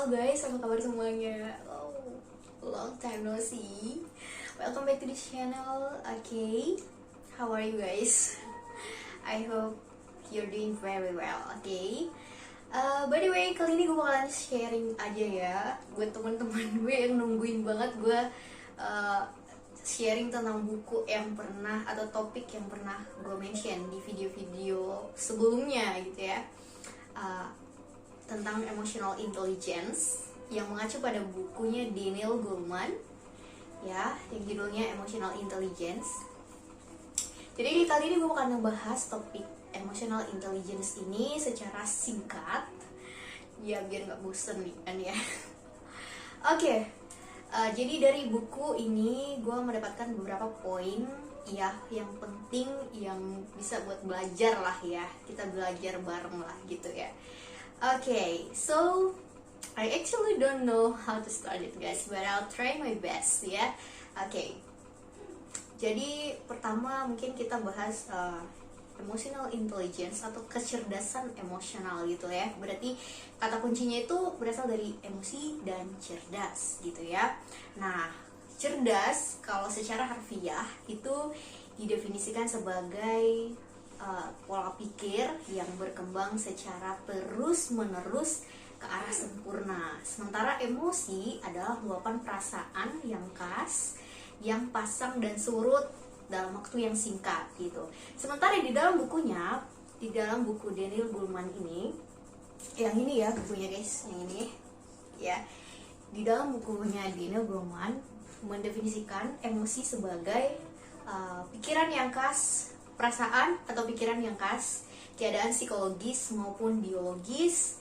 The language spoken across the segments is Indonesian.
Halo guys, apa kabar semuanya? Oh, long time no see. Welcome back to the channel. Okay, how are you guys? I hope you're doing very well. Okay. By the way, kali ini gue bakalan sharing aja ya buat teman-teman gue yang nungguin banget gue sharing tentang buku yang pernah atau topik yang pernah gue mention di video-video sebelumnya gitu ya. Tentang emotional intelligence yang mengacu pada bukunya Daniel Goleman ya, yang judulnya Emotional Intelligence. Jadi kali ini gue akan ngebahas topik emotional intelligence ini secara singkat ya, biar nggak bosen nih kan ya. Oke, jadi dari buku ini gue mendapatkan beberapa poin ya yang penting yang bisa buat belajar lah ya, kita belajar bareng lah gitu ya. Okay, so I actually don't know how to start it guys, but I'll try my best ya. Okay, jadi pertama mungkin kita bahas emotional intelligence atau kecerdasan emosional gitu ya. Berarti kata kuncinya itu berasal dari emosi dan cerdas gitu ya. Nah, cerdas kalau secara harfiah itu didefinisikan sebagai pola pikir yang berkembang secara terus-menerus ke arah sempurna. Sementara emosi adalah luapan perasaan yang khas, yang pasang dan surut dalam waktu yang singkat gitu. Sementara di dalam bukunya, di dalam buku Daniel Goleman ini, yang ini ya bukunya guys, yang ini ya. Di dalam bukunya Daniel Goleman mendefinisikan emosi sebagai pikiran yang khas, perasaan atau pikiran yang khas, keadaan psikologis maupun biologis,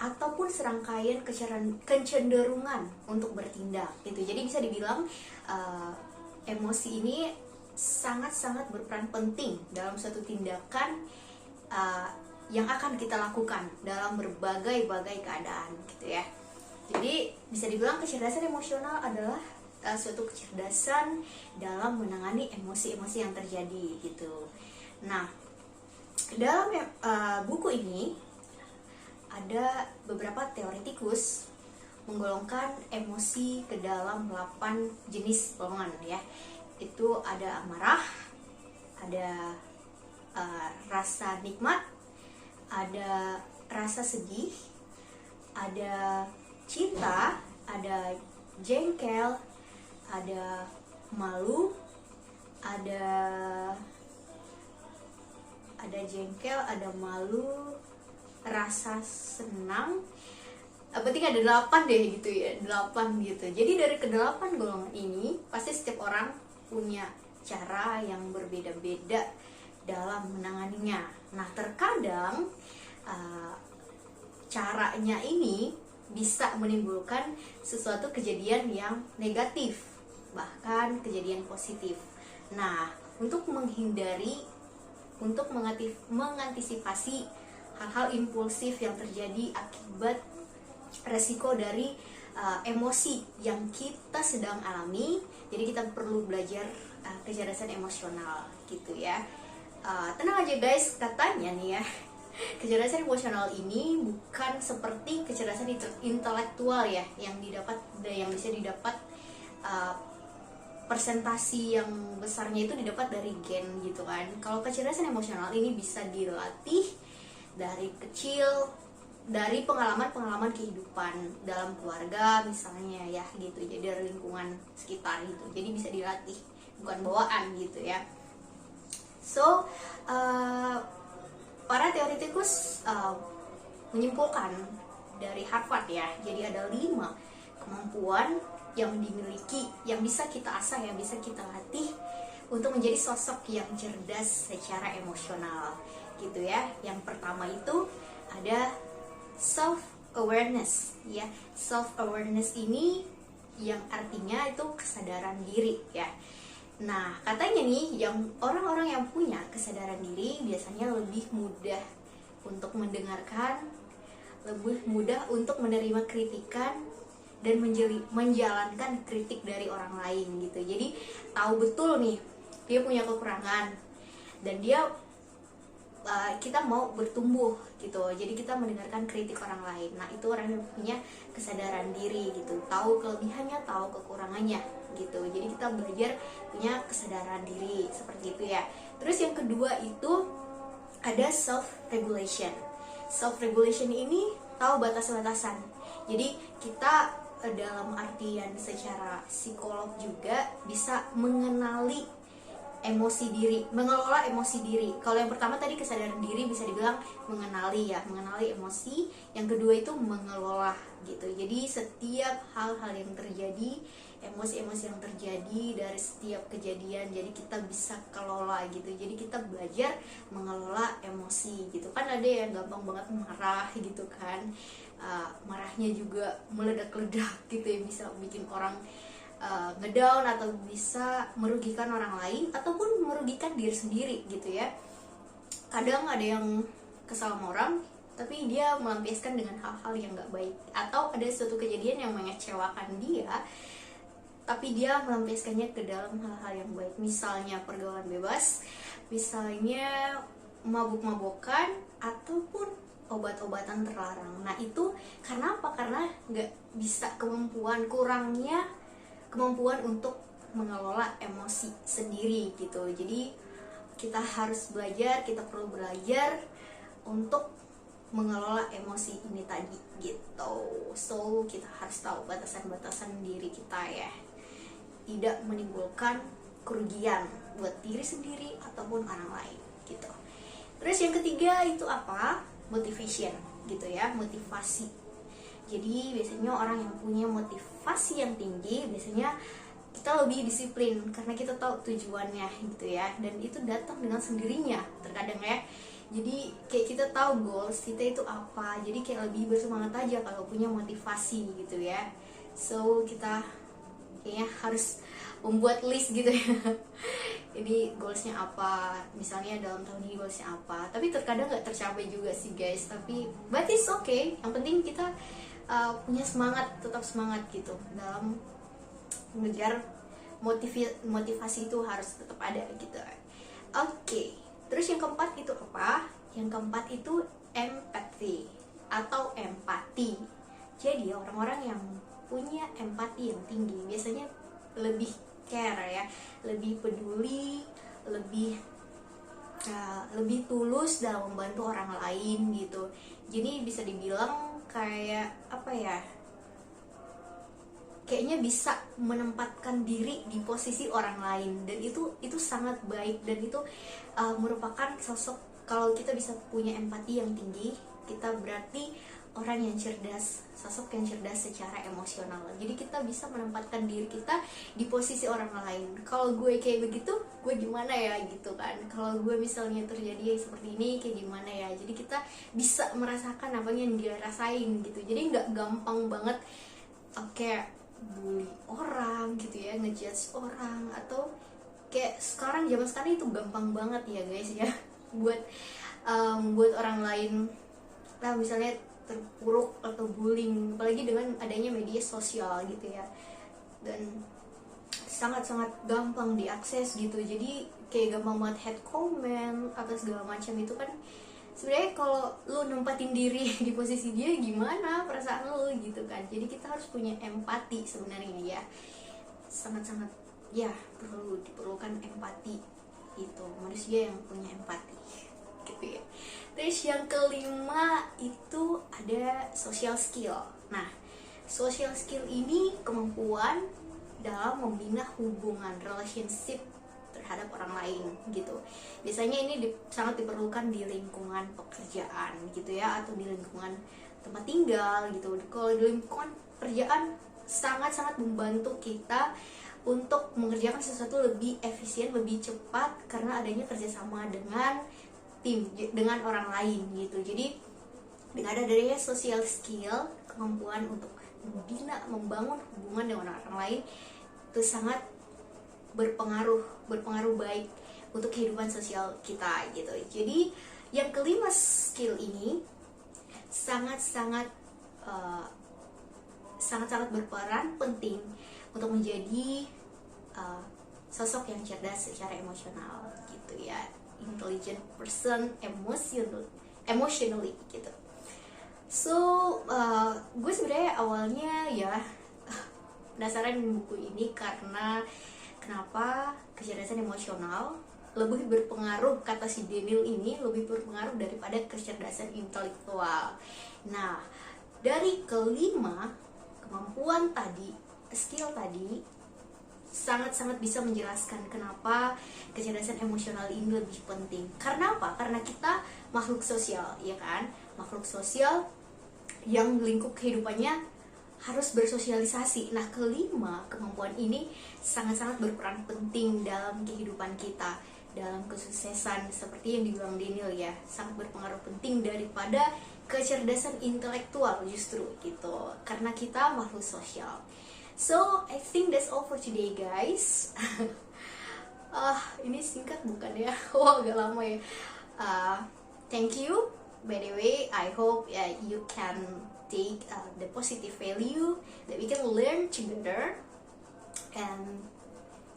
ataupun serangkaian kecenderungan untuk bertindak gitu. Jadi bisa dibilang emosi ini sangat-sangat berperan penting dalam suatu tindakan yang akan kita lakukan dalam berbagai-bagai keadaan gitu ya. Jadi bisa dibilang kecerdasan emosional adalah suatu kecerdasan dalam menangani emosi-emosi yang terjadi gitu. Nah, dalam buku ini ada beberapa teoretikus menggolongkan emosi ke dalam 8 jenis golongan ya. Itu ada amarah, ada rasa nikmat, ada rasa sedih, ada cinta, ada jengkel, ada malu, ada jengkel, ada malu, rasa senang. Penting ada 8 deh gitu ya, 8 gitu. Jadi dari ke-8 golongan ini pasti setiap orang punya cara yang berbeda-beda dalam menanganinya. Nah, terkadang caranya ini bisa menimbulkan sesuatu kejadian yang negatif, bahkan kejadian positif. Nah, untuk mengantisipasi hal-hal impulsif yang terjadi akibat resiko dari emosi yang kita sedang alami, jadi kita perlu belajar kecerdasan emosional gitu ya. Tenang aja guys, katanya nih ya, kecerdasan emosional ini bukan seperti kecerdasan intelektual ya, yang bisa didapat persentasi yang besarnya itu didapat dari gen gitu kan. Kalau kecerdasan emosional ini bisa dilatih dari kecil, dari pengalaman-pengalaman kehidupan dalam keluarga misalnya ya gitu. Jadi dari lingkungan sekitar gitu. Jadi bisa dilatih, bukan bawaan gitu ya. So, para teoretikus menyimpulkan dari Harvard ya. Jadi ada 5 kemampuan yang dimiliki, yang bisa kita asah, yang bisa kita latih untuk menjadi sosok yang cerdas secara emosional gitu ya. Yang pertama itu ada self awareness ya. Self awareness ini yang artinya itu kesadaran diri ya. Nah, katanya nih yang orang-orang yang punya kesadaran diri biasanya lebih mudah untuk mendengarkan, lebih mudah untuk menerima kritikan dan menjalankan kritik dari orang lain gitu. Jadi tahu betul nih dia punya kekurangan dan dia kita mau bertumbuh gitu, jadi kita mendengarkan kritik orang lain. Nah itu orang yang punya kesadaran diri gitu, tahu kelebihannya, tahu kekurangannya gitu. Jadi kita belajar punya kesadaran diri seperti itu ya. Terus yang kedua itu ada self regulation. Self regulation ini tahu batas-batasan. Jadi kita dalam artian secara psikolog juga bisa mengenali emosi diri, mengelola emosi diri. Kalau yang pertama tadi kesadaran diri bisa dibilang mengenali ya, mengenali emosi. Yang kedua itu mengelola gitu. Jadi setiap hal-hal yang terjadi, emosi-emosi yang terjadi dari setiap kejadian, jadi kita bisa kelola gitu. Jadi kita belajar mengelola emosi gitu. Kan ada yang gampang banget marah gitu kan, marahnya juga meledak-ledak gitu ya, bisa bikin orang ngedown atau bisa merugikan orang lain ataupun merugikan diri sendiri gitu ya. Kadang ada yang kesal sama orang tapi dia melampiaskan dengan hal-hal yang gak baik, atau ada suatu kejadian yang mengecewakan dia tapi dia melampiaskannya ke dalam hal-hal yang baik, misalnya pergaulan bebas, misalnya mabuk-mabukan, ataupun obat-obatan terlarang. Nah itu karena apa? Karena gak bisa kurangnya kemampuan untuk mengelola emosi sendiri gitu. Jadi kita harus belajar, kita perlu belajar untuk mengelola emosi ini tadi gitu. So kita harus tahu batasan-batasan diri kita ya, tidak menimbulkan kerugian buat diri sendiri ataupun orang lain gitu. Terus yang ketiga itu apa? Motivation gitu ya, motivasi. Jadi biasanya orang yang punya motivasi yang tinggi biasanya kita lebih disiplin karena kita tahu tujuannya gitu ya, dan itu datang dengan sendirinya terkadang ya. Jadi kayak kita tahu goals kita itu apa, jadi kayak lebih bersemangat aja kalau punya motivasi gitu ya. So kita kayaknya harus membuat list gitu ya. Ini goalsnya apa, misalnya dalam tahun ini goalsnya apa, tapi terkadang nggak tercapai juga sih guys, tapi but it's okay, yang penting kita punya semangat, tetap semangat gitu dalam mengejar motivasi itu harus tetap ada gitu. Oke. Terus yang keempat itu apa? Yang keempat itu empathy atau empati. Jadi orang-orang yang punya empati yang tinggi biasanya lebih care ya, lebih peduli, lebih tulus dalam membantu orang lain gitu. Jadi bisa dibilang kayak apa ya, kayaknya bisa menempatkan diri di posisi orang lain, dan itu sangat baik, dan itu merupakan sosok. Kalau kita bisa punya empati yang tinggi, kita berarti orang yang cerdas, sosok yang cerdas secara emosional. Jadi kita bisa menempatkan diri kita di posisi orang lain. Kalau gue kayak begitu, gue gimana ya gitu kan. Kalau gue misalnya terjadi seperti ini, kayak gimana ya. Jadi kita bisa merasakan apa yang dia rasain gitu. Jadi nggak gampang banget kayak bully orang gitu ya, ngejudge orang, atau kayak zaman sekarang itu gampang banget ya guys ya buat orang lain lah, misalnya terpuruk atau bullying, apalagi dengan adanya media sosial gitu ya, dan sangat-sangat gampang diakses gitu. Jadi kayak gampang banget head comment atau segala macam itu kan. Sebenarnya kalau lu nempatin diri di posisi dia, gimana perasaan lu gitu kan. Jadi kita harus punya empati sebenarnya ya, sangat-sangat ya diperlukan empati, itu manusia yang punya empati gitu ya. Terus yang kelima itu ada social skill. Nah, social skill ini kemampuan dalam membina hubungan, relationship terhadap orang lain gitu. Biasanya ini sangat diperlukan di lingkungan pekerjaan gitu ya, atau di lingkungan tempat tinggal gitu. Kalau di lingkungan pekerjaan sangat-sangat membantu kita untuk mengerjakan sesuatu lebih efisien, lebih cepat, karena adanya kerjasama dengan tim, dengan orang lain gitu. Jadi dengan adanya social skill, kemampuan untuk membina, membangun hubungan dengan orang lain, itu sangat berpengaruh baik untuk kehidupan sosial kita gitu. Jadi yang kelima skill ini sangat-sangat berperan penting untuk menjadi sosok yang cerdas secara emosional gitu ya. intelligent person emotionally gitu. So gue sebenarnya awalnya ya penasaran buku ini karena kenapa kecerdasan emosional lebih berpengaruh, kata si Daniel ini lebih berpengaruh daripada kecerdasan intelektual. Nah, dari kelima kemampuan tadi, skill tadi sangat-sangat bisa menjelaskan kenapa kecerdasan emosional ini lebih penting. Karena apa? Karena kita makhluk sosial, ya kan? Makhluk sosial yang lingkup kehidupannya harus bersosialisasi. Nah, kelima kemampuan ini sangat-sangat berperan penting dalam kehidupan kita, dalam kesuksesan seperti yang dibilang Daniel ya, sangat berpengaruh penting daripada kecerdasan intelektual justru gitu, karena kita makhluk sosial. So I think that's all for today guys. Ini singkat bukan ya? Wah, agak lama ya. Thank you. By the way, I hope you can take the positive value that we can learn together, and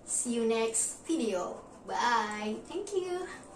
see you next video. Bye. Thank you.